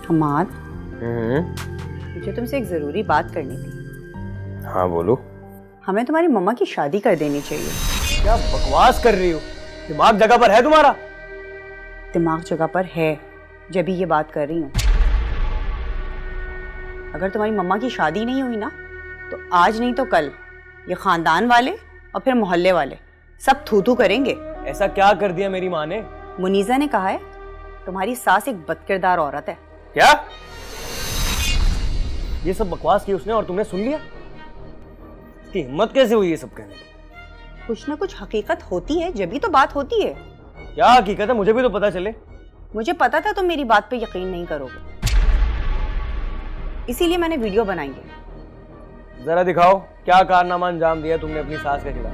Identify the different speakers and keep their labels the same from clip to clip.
Speaker 1: हमाद, मुझे तुमसे एक जरूरी बात करनी थी।
Speaker 2: हाँ बोलो।
Speaker 1: हमें तुम्हारी मम्मा की शादी कर देनी चाहिए।
Speaker 2: क्या बकवास कर रही हो? दिमाग जगह पर है तुम्हारा?
Speaker 1: दिमाग जगह पर है, जब भी ये बात कर रही हूँ। अगर तुम्हारी मम्मा की शादी नहीं हुई ना, तो आज नहीं तो कल ये खानदान वाले और फिर मोहल्ले वाले सब थू थू करेंगे।
Speaker 2: ऐसा क्या कर दिया मेरी माँ ने?
Speaker 1: मुनीजा ने कहा है तुम्हारी सास एक बदकिरदार औरत है।
Speaker 2: क्या? ये सब बकवास की उसने और तुमने सुन लिया? इसकी हिम्मत कैसे हुई ये सब कहने की?
Speaker 1: कुछ ना कुछ हकीकत होती है, जब भी तो बात होती है।
Speaker 2: क्या हकीकत है? मुझे भी तो पता चले।
Speaker 1: मुझे पता था तुम मेरी बात पे यकीन नहीं करोगे, इसीलिए मैंने वीडियो बनाई है।
Speaker 2: जरा दिखाओ क्या कारनामा अंजाम दिया तुमने अपनी सास के खिलाफ।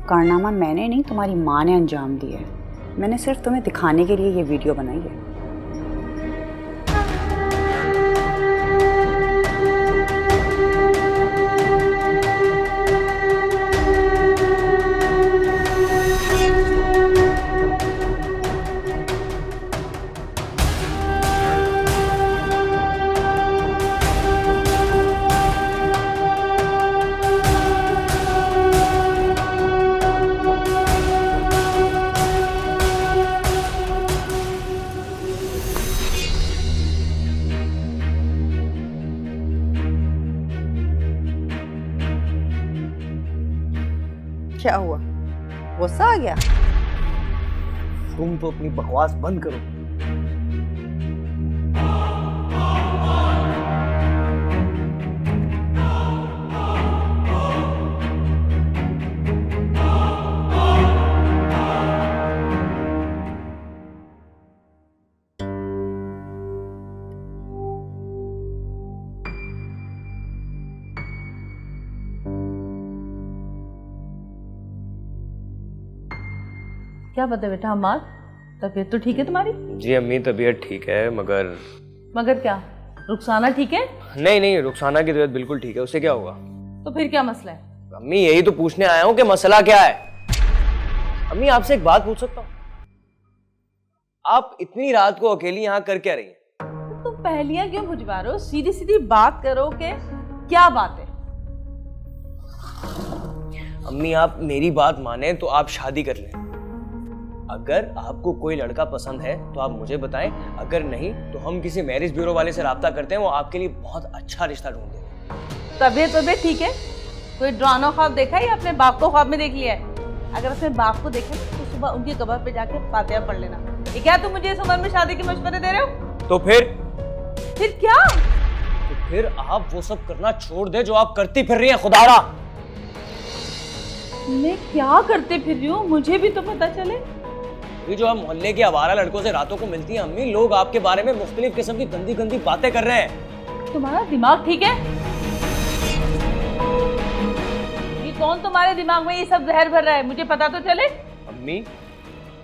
Speaker 1: कारनामा मैंने नहीं, तुम्हारी माँ ने अंजाम दिया है। मैंने सिर्फ तुम्हें दिखाने के लिए ये वीडियो बनाई है। क्या हुआ, गुस्सा आ गया?
Speaker 2: तुम तो अपनी बकवास बंद करो।
Speaker 3: क्या पता बेटा हमाद, तबीयत तो ठीक है तुम्हारी?
Speaker 2: जी अम्मी तबीयत ठीक है, मगर
Speaker 3: क्या रुखसाना ठीक है?
Speaker 2: नहीं रुखसाना की तबीयत बिल्कुल ठीक है। उससे क्या होगा?
Speaker 3: तो फिर क्या मसला है?
Speaker 2: अम्मी यही तो पूछने आया हूँ कि मसला क्या है। अम्मी आपसे एक बात पूछ सकता हूँ? आप इतनी रात को अकेली यहाँ कर क्या रही हैं?
Speaker 3: तो तुम पहेलियां क्यों बुझवा रहे हो? सीधी सीधी बात करो कि क्या बात है।
Speaker 2: अम्मी आप मेरी बात माने तो आप शादी कर लें। अगर आपको कोई लड़का पसंद है तो आप मुझे बताएं, अगर नहीं तो हम किसी मैरिज ब्यूरो वाले से राब्ता करते हैं, वो आपके लिए बहुत अच्छा रिश्ता ढूंढ देंगे।
Speaker 3: तबीयत ठीक है? कोई ड्रानो ख्वाब देखा है या अपने बाप को ख्वाब में देख लिया है? अगर अपने बाप को देखे तो सुबह उनकी कब्र पे जाके फातिहा पढ़ लेना। ये क्या तुम मुझे इस उम्र में शादी के मशवरे दे रहे हो?
Speaker 2: तो फिर
Speaker 3: क्या?
Speaker 2: तो फिर आप वो सब करना छोड़ दे जो आप करती फिर रही हैं। खुदारा
Speaker 3: मैं क्या करते फिर रही हूँ, मुझे भी तो पता चले।
Speaker 2: ये जो आप मोहल्ले के आवारा लड़कों से रातों को मिलती हैं अम्मी, लोग आपके बारे में मुख्तलिफ किस्म की गंदी गंदी बातें कर रहे हैं।
Speaker 3: तुम्हारा दिमाग ठीक है? ये कौन तुम्हारे दिमाग में ये सब जहर भर रहा है, मुझे पता तो चले।
Speaker 2: अम्मी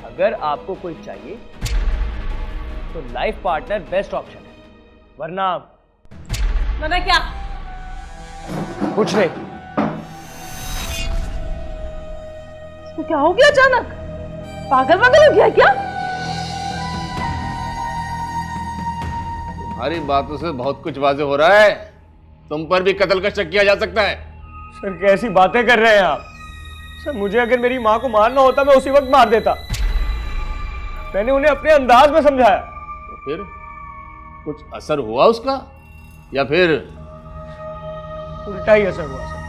Speaker 2: अगर आपको कोई चाहिए तो लाइफ पार्टनर बेस्ट ऑप्शन है, वरना
Speaker 3: क्या?
Speaker 2: कुछ नहीं।
Speaker 3: तो क्या हो गया अचानक? पागल हो गया क्या?
Speaker 4: तुम्हारी बातों से बहुत कुछ वाज़ेह हो रहा है। तुम पर भी कत्ल का शक किया जा सकता है।
Speaker 2: सर कैसी बातें कर रहे हैं आप? सर मुझे अगर मेरी माँ को मारना होता मैं उसी वक्त मार देता। मैंने उन्हें अपने अंदाज में समझाया।
Speaker 4: तो फिर कुछ असर हुआ उसका या फिर
Speaker 2: उल्टा ही असर हुआ सर।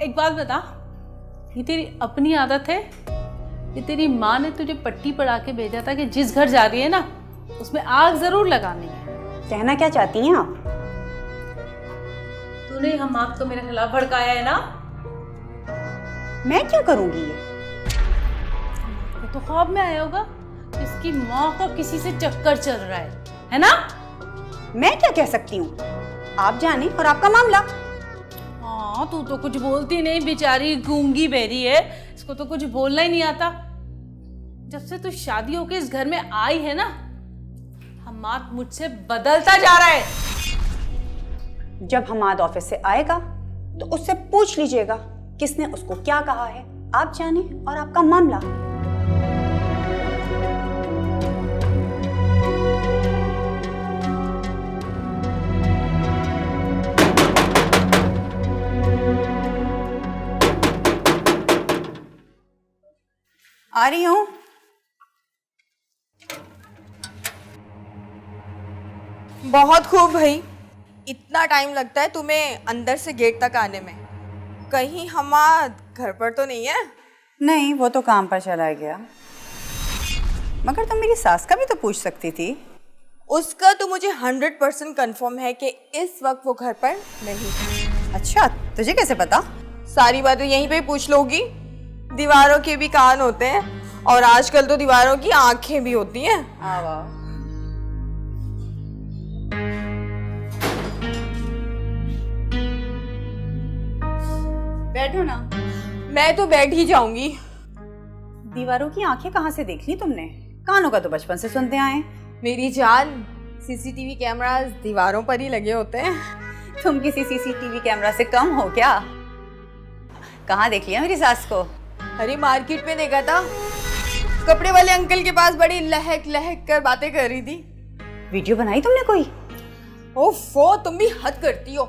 Speaker 3: एक बात बता, ये तेरी अपनी आदत है कि तेरी माँ ने तुझे पट्टी पढ़ा के भेजा था कि जिस घर जा रही है ना उसमें आग जरूर लगानी है?
Speaker 1: कहना क्या चाहती हैं आप?
Speaker 3: तूने हम आप को मेरे खिलाफ भड़काया है ना?
Speaker 1: मैं क्या करूंगी ये?
Speaker 3: तो ख्वाब में आया होगा इसकी माँ का किसी से चक्कर चल रहा है ना?
Speaker 1: मैं क्या कह सकती हूँ, आप जाने और आपका मामला।
Speaker 3: हाँ, तू तो कुछ बोलती नहीं, बेचारी गूंगी बहरी है, इसको तो कुछ बोलना ही नहीं आता। जब से तू शादी होके इस घर में आई है ना, हमाद मुझसे बदलता जा रहा है।
Speaker 1: जब हमाद ऑफिस से आएगा तो उससे पूछ लीजिएगा किसने उसको क्या कहा है। आप जाने और आपका मामला। आ रही हूं।
Speaker 5: बहुत खूब भाई, इतना टाइम लगता है तुम्हें अंदर से गेट तक आने में। कहीं हमाद घर पर तो नहीं है?
Speaker 1: नहीं, वो तो काम पर चला गया। मगर तुम मेरी सास का भी तो पूछ सकती थी।
Speaker 5: उसका तो मुझे 100% कंफर्म है कि इस वक्त वो घर पर नहीं है।
Speaker 1: अच्छा, तुझे कैसे पता?
Speaker 5: सारी बातें यहीं पे पूछ लोगी। दीवारों के भी कान होते हैं और आजकल तो दीवारों की आंखें भी होती हैं।
Speaker 1: बैठो ना।
Speaker 5: मैं तो बैठ ही जाऊंगी।
Speaker 1: दीवारों की आंखें कहाँ से देख ली तुमने? कानों का तो बचपन से सुनते आए।
Speaker 5: मेरी जान, सीसीटीवी कैमरास दीवारों पर ही लगे होते हैं।
Speaker 1: तुम किसी सीसीटीवी कैमरा से कम हो क्या? कहाँ देख लिया मेरी सास को?
Speaker 5: अरे मार्केट में देखा था, कपड़े वाले अंकल के पास बड़ी लहक लहक कर बातें कर रही थी।
Speaker 1: वीडियो बनाई तुमने कोई?
Speaker 5: ओफो, तुम भी हद करती हो।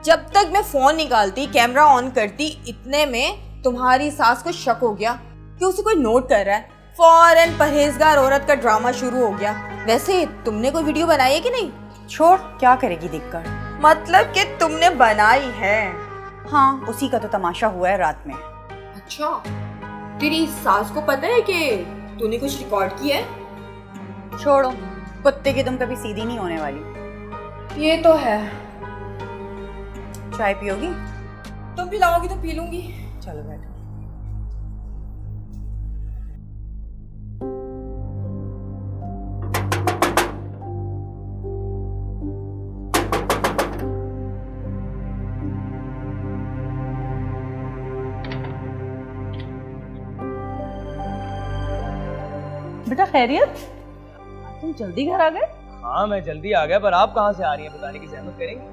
Speaker 5: जब तक मैं फोन निकालती, कैमरा ऑन करती, इतने में तुम्हारी सास को शक हो गया कि उसे कोई नोट कर रहा है। फौरन परहेजगार औरत का ड्रामा शुरू हो गया। वैसे तुमने कोई वीडियो बनाई है कि नहीं?
Speaker 1: छोड़, क्या करेगी देखकर।
Speaker 5: मतलब कि तुमने बनाई है?
Speaker 1: हाँ, उसी का तो तमाशा हुआ है रात में।
Speaker 5: अच्छा, तेरी सास को पता है कि तूने कुछ रिकॉर्ड किया है?
Speaker 1: छोड़ो, कुत्ते की तुम कभी सीधी नहीं होने वाली।
Speaker 5: ये तो है।
Speaker 1: चाय पियोगी?
Speaker 5: तुम पिलाओगी तो पी लूंगी।
Speaker 1: चलो बैठो।
Speaker 3: बेटा खैरियत, तुम जल्दी घर आ गए?
Speaker 2: हाँ, मैं जल्दी आ गया, पर आप कहाँ से आ रही हैं? बताने की जहमत करेंगी?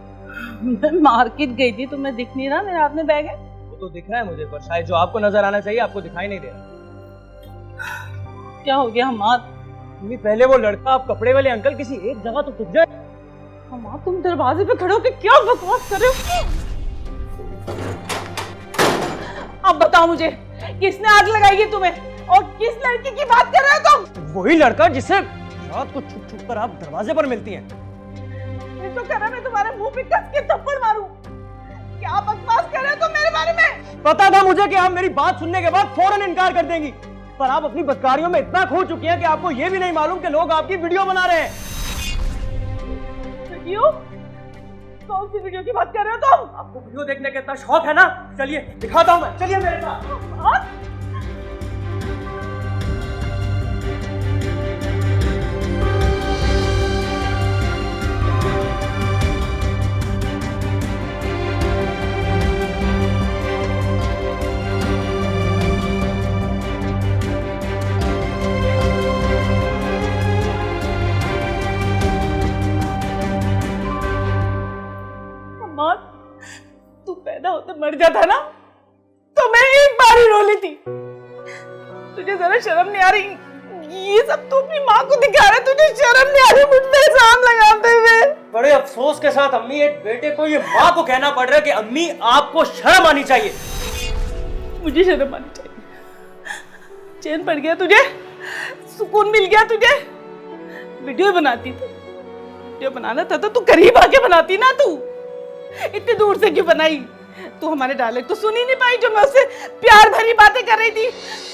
Speaker 3: मैं मार्केट गई थी, तुम्हें दिख नहीं रहा? मेरे हाथ में बैग है।
Speaker 2: वो तो दिख रहा है मुझे, पर शायद जो आपको नजर आना चाहिए आपको दिखाई नहीं दे रहा।
Speaker 3: क्या हो गया हमाद?
Speaker 2: मम्मी, पहले वो लड़का, आप कपड़े वाले अंकल, किसी एक जगह तो टिक जाए।
Speaker 3: हमाद, तुम दरवाजे पे खड़े होकर क्या बकवास कर रहे हो? अब बताओ मुझे, किसने आग लगाई है तुम्हें और किस लड़की की बात कर रहे हो तुम?
Speaker 2: वही लड़का जिससे रात को छुप छुप कर आप दरवाजे पर मिलती हैं।
Speaker 3: मैं तो कह रहा मैं तुम्हारे मुंह पे कस के थप्पड़ मारूं। क्या बकवास कर रहे हो तुम मेरे बारे में?
Speaker 2: पता था मुझे कि आप मेरी बात सुनने के बाद फौरन इनकार कर देंगी, पर आप अपनी बदकारियों में इतना खो चुकी हैं कि आपको ये भी नहीं मालूम कि लोग आपकी वीडियो बना रहे हैं।
Speaker 3: वीडियो? कौन सी वीडियो की बात कर रहे हो तुम?
Speaker 2: आपको वीडियो देखने का इतना शौक है ना? चलिए दिखाता हूं मैं, चलिए मेरे साथ।
Speaker 3: तू पैदा होते मर जाता ना तो मैं एक बार ही रो लेती। तुझे जरा शर्म नहीं आ रही? ये सब तू अपनी माँ को दिखा रहा है, तुझे शर्म नहीं आ रही मुझ पे इल्जाम लगाते हुए?
Speaker 2: बड़े अफसोस के साथ अम्मी, एक बेटे को ये माँ को कहना पड़ रहा है कि अम्मी आपको शर्म आनी चाहिए।
Speaker 3: मुझे शर्म आनी चाहिए? चैन पड़ गया तुझे? सुकून मिल गया तुझे? वीडियो बनाती थी, वीडियो बनाना था तो तू करीब आके बनाती ना। तू इतनी दूर से क्यों बनाई? तू हमारे डायलॉग तो सुन ही नहीं पाई जो मैं उससे प्यार भरी बातें कर रही थी।